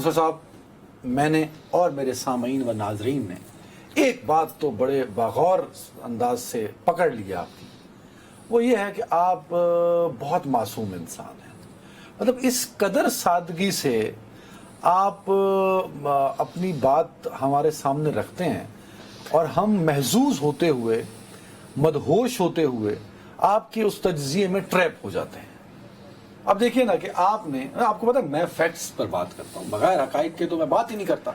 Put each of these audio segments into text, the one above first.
اصغر صاحب، میں نے اور میرے سامعین و ناظرین نے ایک بات تو بڑے باغور انداز سے پکڑ لیا آپ کی، وہ یہ ہے کہ آپ بہت معصوم انسان ہیں. مطلب اس قدر سادگی سے آپ اپنی بات ہمارے سامنے رکھتے ہیں اور ہم محظوظ ہوتے ہوئے، مدہوش ہوتے ہوئے آپ کے اس تجزیے میں ٹریپ ہو جاتے ہیں. اب دیکھیے نا کہ آپ کو پتا میں فیکٹس پر بات کرتا ہوں، بغیر حقائق کے تو میں بات ہی نہیں کرتا.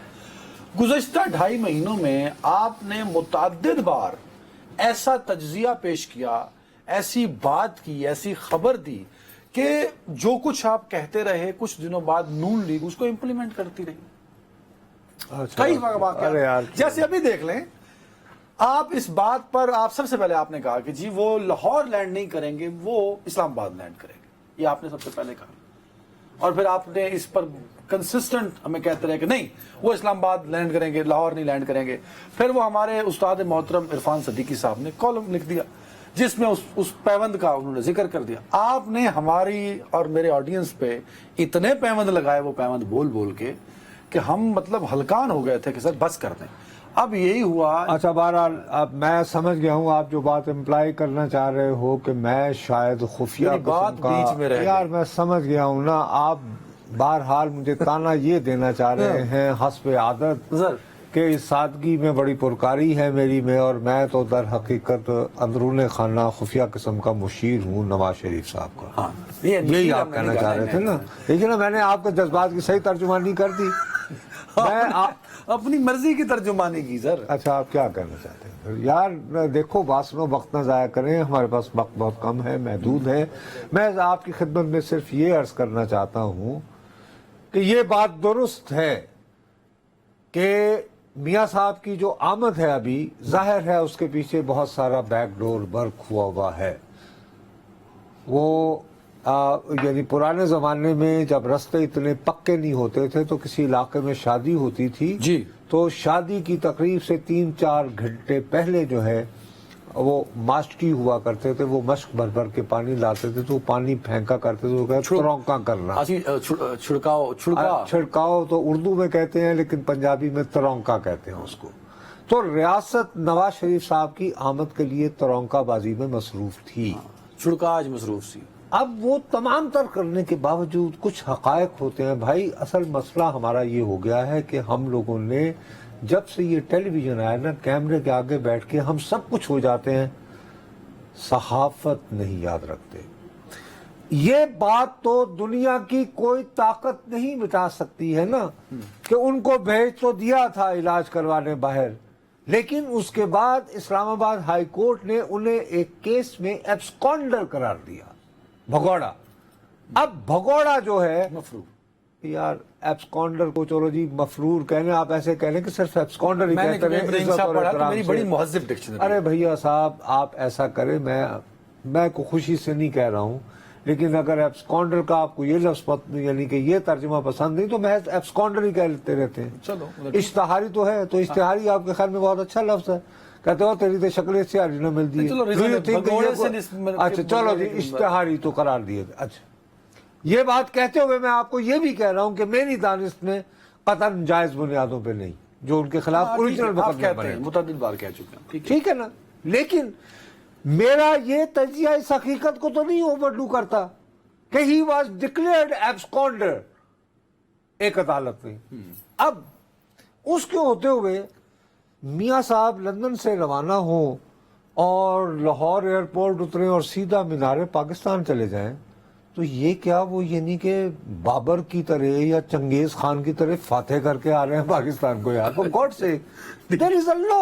گزشتہ 2.5 مہینوں میں آپ نے متعدد بار ایسا تجزیہ پیش کیا، ایسی بات کی، ایسی خبر دی کہ جو کچھ آپ کہتے رہے کچھ دنوں بعد نون لیگ اس کو امپلیمنٹ کرتی رہی. کئی واقعات جیسے ابھی دیکھ لیں آپ، اس بات پر آپ سب سے پہلے آپ نے کہا کہ جی وہ لاہور لینڈ نہیں کریں گے، وہ اسلام آباد لینڈ کریں گے. یہ آپ نے سب سے پہلے کہا، اور پھر آپ نے اس پر کنسسٹنٹ ہمیں کہتے رہے کہ نہیں وہ اسلام آباد لینڈ کریں گے، لاہور نہیں لینڈ کریں گے. پھر وہ ہمارے استاد محترم عرفان صدیقی صاحب نے کالم لکھ دیا جس میں اس پیوند کا انہوں نے ذکر کر دیا. آپ نے ہماری اور میرے آڈینس پہ اتنے پیوند لگائے، وہ پیوند بول بول کے کہ ہم مطلب ہلکان ہو گئے تھے کہ سر بس کر دیں. اب یہی ہوا. اچھا بہرحال اب میں سمجھ گیا ہوں آپ جو بات امپلائی کرنا چاہ رہے ہو کہ میں شاید خفیہ بات بیچ میں رہ یار میں سمجھ گیا ہوں نا. آپ بہرحال مجھے تانا یہ دینا چاہ رہے ہیں حسب عادت کہ اس سادگی میں بڑی پرکاری ہے میری میں، اور میں تو در حقیقت اندرون خانہ خفیہ قسم کا مشیر ہوں نواز شریف صاحب کا. یہی آپ کہنا چاہ رہے تھے نا. لیکن نا میں نے آپ کے جذبات کی صحیح ترجمانی کر دی. میں اپنی مرضی کی ترجمانی کی سر. اچھا آپ کیا کہنا چاہتے ہیں یار؟ دیکھو باسنو وقت نہ ضائع کریں، ہمارے پاس وقت بہت کم ہے، محدود ہے. میں آپ کی خدمت میں صرف یہ عرض کرنا چاہتا ہوں کہ یہ بات درست ہے کہ میاں صاحب کی جو آمد ہے ابھی ظاہر ہے اس کے پیچھے بہت سارا بیک ڈور ورک ہوا ہے. وہ یعنی پرانے زمانے میں جب رستے اتنے پکے نہیں ہوتے تھے تو کسی علاقے میں شادی ہوتی تھی جی، تو شادی کی تقریب سے 3-4 گھنٹے پہلے جو ہے وہ ماسٹی ہوا کرتے تھے. وہ مشک بھر بھر کے پانی لاتے تھے تو پانی پھینکا کرتے تھے، وہ کہتے ترونکا کرنا. چھڑکاؤ تو اردو میں کہتے ہیں لیکن پنجابی میں ترونکا کہتے ہیں اس کو. تو ریاست نواز شریف صاحب کی آمد کے لیے ترونکا بازی میں مصروف تھی، چھڑکاج مصروف سی. اب وہ تمام تر کرنے کے باوجود کچھ حقائق ہوتے ہیں بھائی. اصل مسئلہ ہمارا یہ ہو گیا ہے کہ ہم لوگوں نے جب سے یہ ٹیلی ویژن آیا نا، کیمرے کے آگے بیٹھ کے ہم سب کچھ ہو جاتے ہیں، صحافت نہیں یاد رکھتے. یہ بات تو دنیا کی کوئی طاقت نہیں مٹا سکتی ہے نا کہ ان کو بھیج تو دیا تھا علاج کروانے باہر، لیکن اس کے بعد اسلام آباد ہائی کورٹ نے انہیں ایک کیس میں ایبسکونڈر قرار دیا، بھگوڑا. اب بھگوڑا جو ہے مفروض یار ایبسکونڈر کو چلو جی مفرور کہنے، آپ ایسے کہنے کہ صرف ایبسکونڈر ہی کہتے ہیں. میری بڑی مہذب ڈکشنری. ارے بھیا صاحب آپ ایسا کریں، میں کو خوشی سے نہیں کہہ رہا ہوں، لیکن اگر ایبسکونڈر کا آپ کو یہ لفظ یعنی کہ یہ ترجمہ پسند نہیں تو محض ایبسکونڈر ہی کہتے رہتے ہیں. چلو اشتہاری تو ہے، تو اشتہاری آپ کے خیال میں بہت اچھا لفظ ہے. کہتے ہو تیری تو شکل اشتہاری نہ ملتی ہے. اچھا چلو جی اشتہاری تو قرار دیے. اچھا یہ بات کہتے ہوئے میں آپ کو یہ بھی کہہ رہا ہوں کہ میری دانست میں قطعاً جائز بنیادوں پہ نہیں جو ان کے خلاف اوریجنل مقدمے بنے، متعدد بار کہہ چکے ہیں. ٹھیک ہے نا. لیکن میرا یہ تجزیہ اس حقیقت کو تو نہیں اوورڈو کرتا کہ ہی واز ڈکلیئرڈ ایبسکونڈر ایک عدالت میں. اب اس کے ہوتے ہوئے میاں صاحب لندن سے روانہ ہوں اور لاہور ایئرپورٹ اتریں اور سیدھا مینار پاکستان چلے جائیں تو یہ کیا وہ یعنی کہ بابر کی طرح یا چنگیز خان کی طرح فاتح کر کے آ رہے ہیں پاکستان کو؟ یار گاڈ سے دیر از اے لا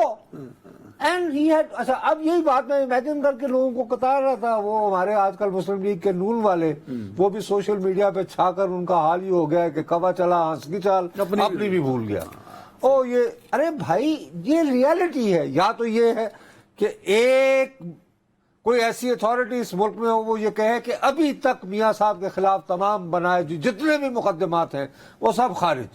اینڈ ہی ہیڈ. اچھا اب یہی بات میں امیجن کر کے لوگوں کو بتا رہا تھا، وہ ہمارے آج کل مسلم لیگ کے نون والے وہ بھی سوشل میڈیا پہ چھا کر ان کا حال ہی ہو گیا کہ کبا چلا ہنس کی چال اپنی بھی بھول گیا. او یہ ارے بھائی یہ ریالٹی ہے. یا تو یہ ہے کہ ایک کوئی ایسی اتھارٹی اس ملک میں ہو وہ یہ کہے کہ ابھی تک میاں صاحب کے خلاف تمام بنائے جتنے بھی مقدمات ہیں وہ سب خارج.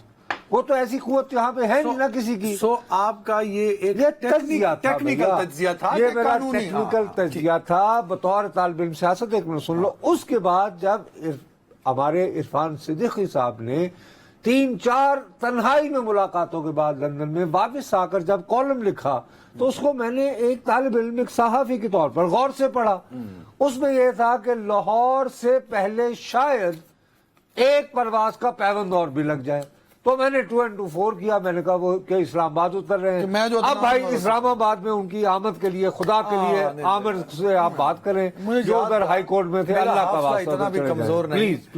وہ تو ایسی قوت یہاں پہ ہے نہیں نہ کسی کی. سو آپ کا یہ ایک ٹیکنیکل تجزیہ تھا، یہ میرا ٹیکنیکل تجزیہ تھا بطور طالب علم سیاست. ایک منٹ سن لو. اس کے بعد جب ہمارے عرفان صدیقی صاحب نے 3 4 تنہائی میں ملاقاتوں کے بعد لندن میں واپس آ کر جب کالم لکھا تو اس کو میں نے ایک طالب علم، ایک صحافی کے طور پر غور سے پڑھا. اس میں یہ تھا کہ لاہور سے پہلے شاید ایک پرواز کا پیوند اور بھی لگ جائے. تو میں نے 2 and 2 4 کیا. میں نے کہا وہ کہ اسلام آباد اتر رہے کہ میں جو ہیں. اب بھائی اسلام آباد میں ان کی آمد کے لیے خدا کے لیے عامر سے آپ بات کریں جو ادھر ہائی کورٹ میں تھے. اللہ کا واسطہ اتنا بھی کمزور نہیں. پلیز